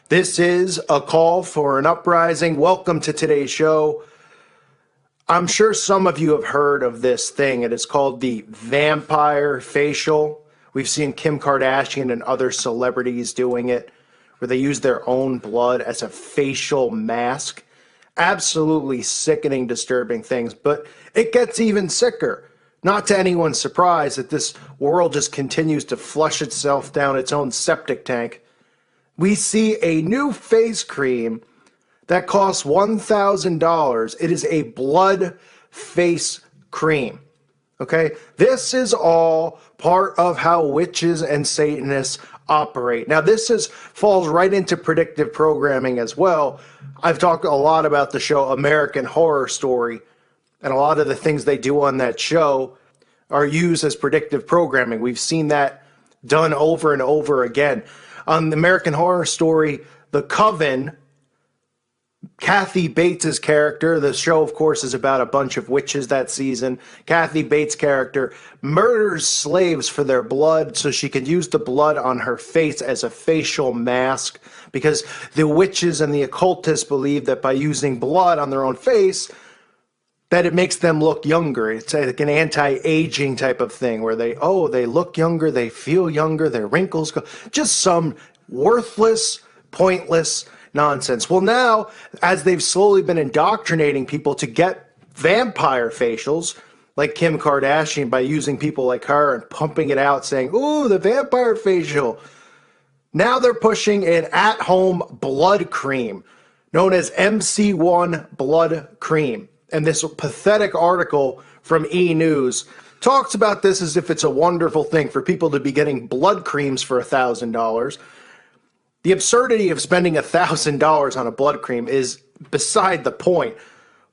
This is a call for an uprising. Welcome to today's show. I'm sure some of you have heard of this thing. It is called the vampire facial. We've seen Kim Kardashian and other celebrities doing it, where they use their own blood as a facial mask. Absolutely sickening, disturbing things. But it gets even sicker. Not to anyone's surprise that this world just continues to flush itself down its own septic tank. We see a new face cream that costs $1,000. It is a blood face cream. Okay? This is all part of how witches and Satanists operate. Now, falls right into predictive programming as well. I've talked a lot about the show American Horror Story, and a lot of the things they do on that show are used as predictive programming. We've seen that done over and over again. On the American Horror Story, The Coven, Kathy Bates' character, the show, of course, is about a bunch of witches that season. Kathy Bates' character murders slaves for their blood so she could use the blood on her face as a facial mask, because the witches and the occultists believe that by using blood on their own face, that it makes them look younger. It's like an anti-aging type of thing where they look younger, they feel younger, their wrinkles go. Just some worthless, pointless nonsense. Well, now, as they've slowly been indoctrinating people to get vampire facials, like Kim Kardashian, by using people like her and pumping it out, saying, ooh, the vampire facial. Now they're pushing an at-home blood cream known as MC1 blood cream. And this pathetic article from E! News talks about this as if it's a wonderful thing for people to be getting blood creams for $1,000. The absurdity of spending $1,000 on a blood cream is beside the point.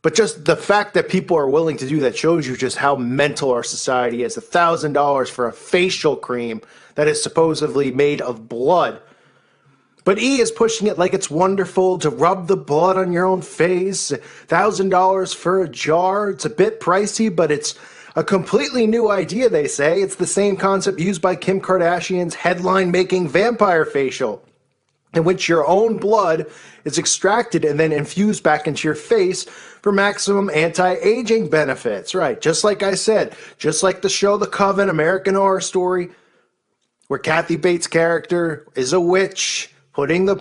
But just the fact that people are willing to do that shows you just how mental our society is. $1,000 for a facial cream that is supposedly made of blood. But E! is pushing it like it's wonderful to rub the blood on your own face. $1,000 for a jar. It's a bit pricey, but it's a completely new idea, they say. It's the same concept used by Kim Kardashian's headline-making vampire facial, in which your own blood is extracted and then infused back into your face for maximum anti-aging benefits. Right, just like I said, just like the show The Coven, American Horror Story, where Kathy Bates' character is a witch, putting the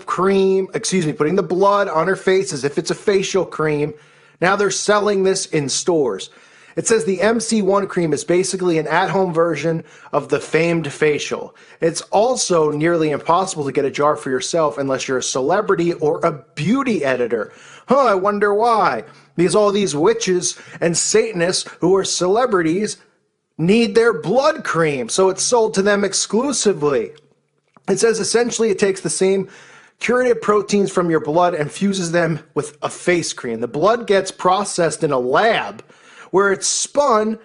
blood on her face as if it's a facial cream. Now they're selling this in stores. It says the MC1 cream is basically an at-home version of the famed facial. It's also nearly impossible to get a jar for yourself unless you're a celebrity or a beauty editor. I wonder why. Because all these witches and Satanists who are celebrities need their blood cream, so it's sold to them exclusively. It says essentially it takes the same curative proteins from your blood and fuses them with a face cream. The blood gets processed in a lab where it's spun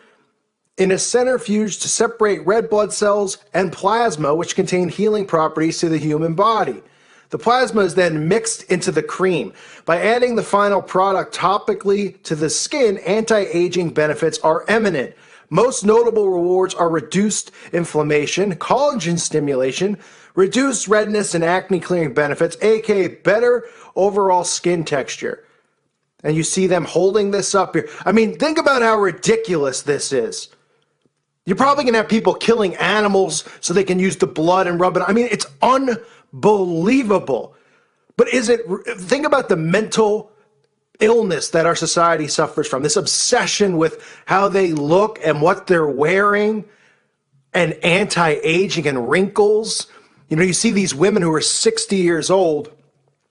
in a centrifuge to separate red blood cells and plasma, which contain healing properties to the human body. The plasma is then mixed into the cream. By adding the final product topically to the skin, anti-aging benefits are eminent. Most notable rewards are reduced inflammation, collagen stimulation, reduced redness and acne clearing benefits, aka better overall skin texture. And you see them holding this up here. I mean, think about how ridiculous this is. You're probably going to have people killing animals so they can use the blood and rub it. I mean, it's unbelievable. But think about the mental illness that our society suffers from, this obsession with how they look and what they're wearing and anti-aging and wrinkles. You know, you see these women who are 60 years old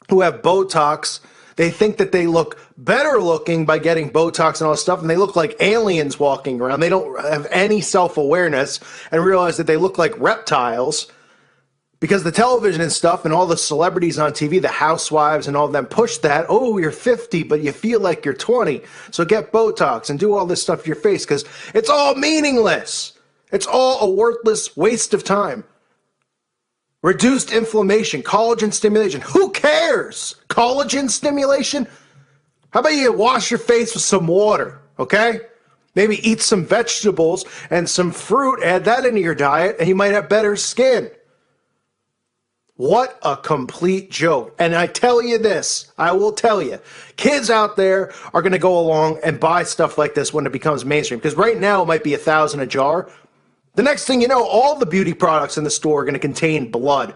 who have Botox. They think that they look better looking by getting Botox and all this stuff, and they look like aliens walking around. They don't have any self-awareness and realize that they look like reptiles because the television and stuff and all the celebrities on TV, the housewives and all of them push that. Oh, you're 50, but you feel like you're 20. So get Botox and do all this stuff to your face because it's all meaningless. It's all a worthless waste of time. Reduced inflammation, collagen stimulation. Who cares? Collagen stimulation? How about you wash your face with some water, okay? Maybe eat some vegetables and some fruit, add that into your diet, and you might have better skin. What a complete joke. And I tell you this, I will tell you, kids out there are going to go along and buy stuff like this when it becomes mainstream. Because right now it might be $1,000 a jar. The next thing you know, all the beauty products in the store are going to contain blood.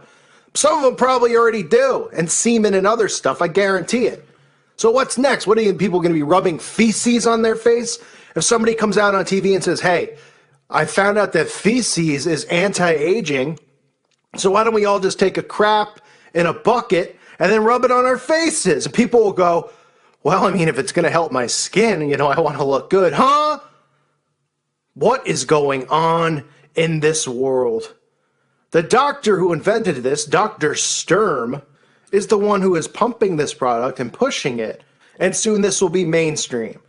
Some of them probably already do, and semen and other stuff, I guarantee it. So what's next? What are people going to be rubbing feces on their face? If somebody comes out on TV and says, hey, I found out that feces is anti-aging, so why don't we all just take a crap in a bucket and then rub it on our faces? And people will go, well, I mean, if it's going to help my skin, I want to look good, huh? What is going on in this world? The doctor who invented this, Dr. Sturm, is the one who is pumping this product and pushing it. And soon this will be mainstream.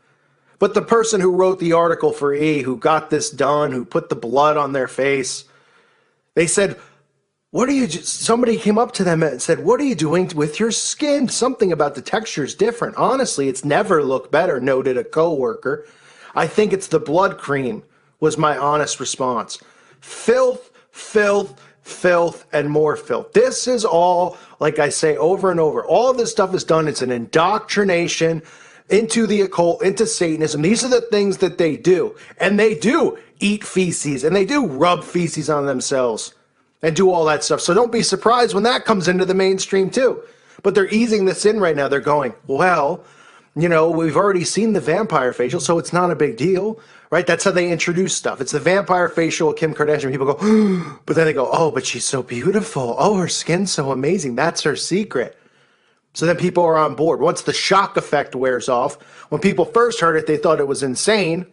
But the person who wrote the article for E, who got this done, who put the blood on their face, they said, somebody came up to them and said, what are you doing with your skin? Something about the texture is different. Honestly, it's never looked better, noted a coworker. I think it's the blood cream, was my honest response. Filth, filth, filth, and more filth. This is all, like I say over and over, all of this stuff is done. It's an indoctrination into the occult, into Satanism. These are the things that they do. And they do eat feces, and they do rub feces on themselves and do all that stuff. So don't be surprised when that comes into the mainstream too. But they're easing this in right now. They're going, well, we've already seen the vampire facial, so it's not a big deal, right? That's how they introduce stuff. It's the vampire facial, Kim Kardashian. People go, but then they go, oh, but she's so beautiful. Oh, her skin's so amazing. That's her secret. So then people are on board. Once the shock effect wears off, when people first heard it, they thought it was insane.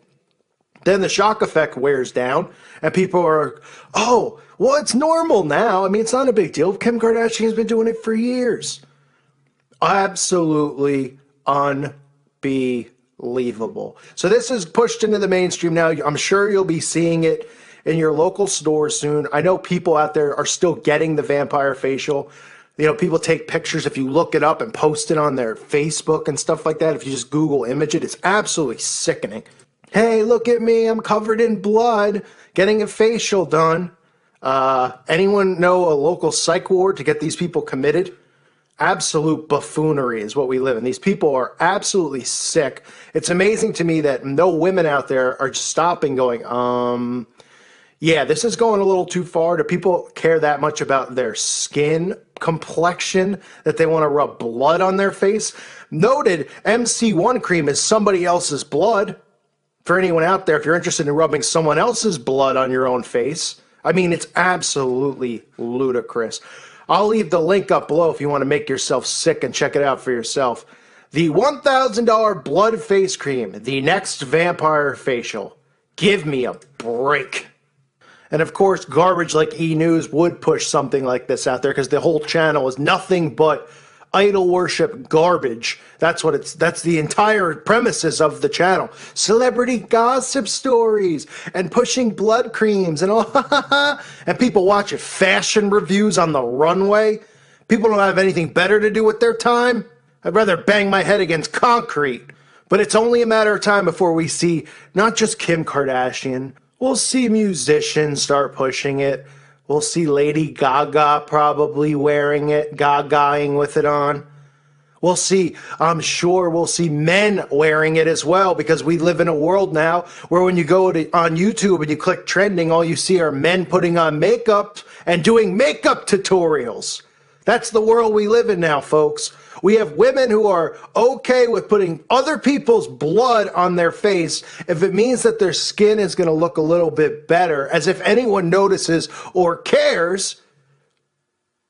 Then the shock effect wears down, and people are, oh, well, it's normal now. I mean, it's not a big deal. Kim Kardashian has been doing it for years. Absolutely unbelievable. So this is pushed into the mainstream now. I'm sure you'll be seeing it in your local stores soon. I know people out there are still getting the vampire facial. People take pictures. If you look it up and post it on their Facebook and stuff like that, if you just Google image it, it's absolutely sickening. Hey, look at me. I'm covered in blood, getting a facial done. Anyone know a local psych ward to get these people committed? Absolute buffoonery is what we live in. These people are absolutely sick. It's amazing to me that no women out there are stopping going, yeah, this is going a little too far. Do people care that much about their skin complexion that they want to rub blood on their face? Noted, MC1 cream is somebody else's blood. For anyone out there, if you're interested in rubbing someone else's blood on your own face, I mean, it's absolutely ludicrous. I'll leave the link up below if you want to make yourself sick and check it out for yourself. The $1,000 blood face cream, the next vampire facial. Give me a break. And of course, garbage like E! News would push something like this out there because the whole channel is nothing but idol worship garbage. That's the entire premises of the channel. Celebrity gossip stories and pushing blood creams and all. And people watch it. Fashion reviews on the runway. People don't have anything better to do with their time. I'd rather bang my head against concrete. But it's only a matter of time before we see not just Kim Kardashian. We'll see musicians start pushing it. We'll see Lady Gaga probably wearing it, gagaing with it on. I'm sure we'll see men wearing it as well, because we live in a world now where when you go on YouTube and you click trending, all you see are men putting on makeup and doing makeup tutorials. That's the world we live in now, folks. We have women who are okay with putting other people's blood on their face if it means that their skin is going to look a little bit better, as if anyone notices or cares.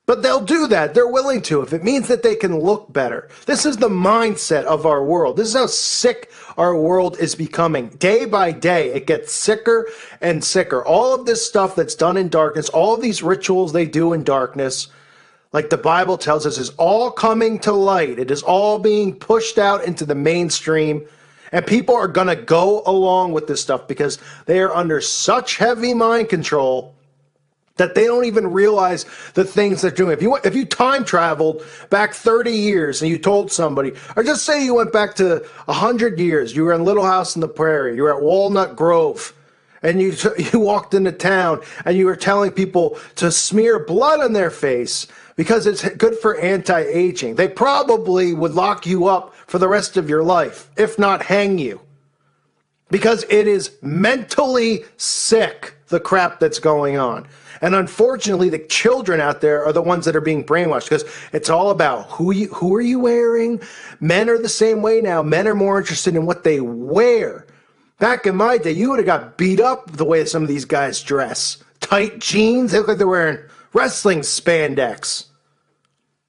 But they'll do that. They're willing to if it means that they can look better. This is the mindset of our world. This is how sick our world is becoming. Day by day, it gets sicker and sicker. All of this stuff that's done in darkness, all of these rituals they do in darkness, like the Bible tells us, is all coming to light. It is all being pushed out into the mainstream. And people are going to go along with this stuff because they are under such heavy mind control that they don't even realize the things they're doing. If you time traveled back 30 years and you told somebody, or just say you went back to 100 years, you were in Little House on the Prairie, you were at Walnut Grove, and you walked into town and you were telling people to smear blood on their face because it's good for anti-aging. They probably would lock you up for the rest of your life, if not hang you, because it is mentally sick, the crap that's going on. And unfortunately, the children out there are the ones that are being brainwashed, because it's all about who are you wearing? Men are the same way now. Men are more interested in what they wear. Back in my day, you would have got beat up the way some of these guys dress. Tight jeans, they look like they're wearing wrestling spandex.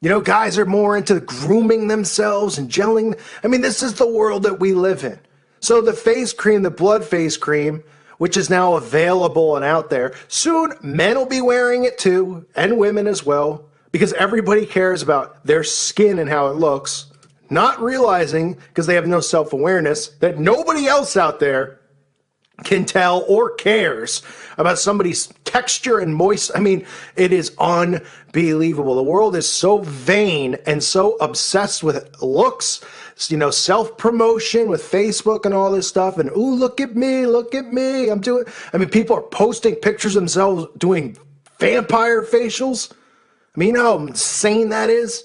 You know, guys are more into grooming themselves and gelling. I mean, this is the world that we live in. So the face cream, the blood face cream, which is now available and out there, soon men will be wearing it too, and women as well, because everybody cares about their skin and how it looks, not realizing, because they have no self-awareness, that nobody else out there can tell or cares about somebody's texture and moist. I mean, it is unbelievable. The world is so vain and so obsessed with looks, you know, self-promotion with Facebook and all this stuff. And, ooh, look at me, I'm doing. I mean, people are posting pictures of themselves doing vampire facials. I mean, you know how insane that is?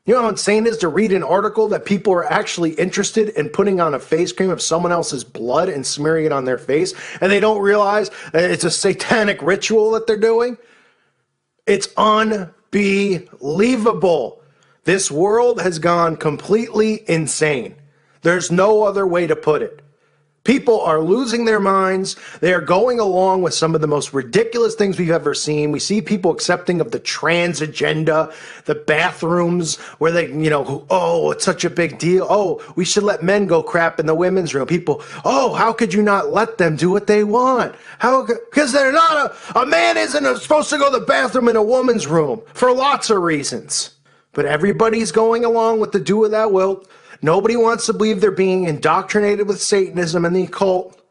You know how insane it is to read an article that people are actually interested in putting on a face cream of someone else's blood and smearing it on their face, and they don't realize that it's a satanic ritual that they're doing? It's unbelievable. This world has gone completely insane. There's no other way to put it. People are losing their minds. They are going along with some of the most ridiculous things we've ever seen. We see people accepting of the trans agenda, the bathrooms where they, you know, oh, it's such a big deal. Oh, we should let men go crap in the women's room. People, oh, how could you not let them do what they want? Because they're not a man isn't supposed to go to the bathroom in a woman's room for lots of reasons. But everybody's going along with the do with that will. Nobody wants to believe they're being indoctrinated with Satanism and the occult.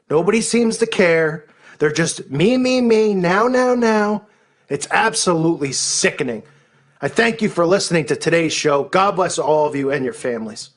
Nobody seems to care. They're just me, now. It's absolutely sickening. I thank you for listening to today's show. God bless all of you and your families.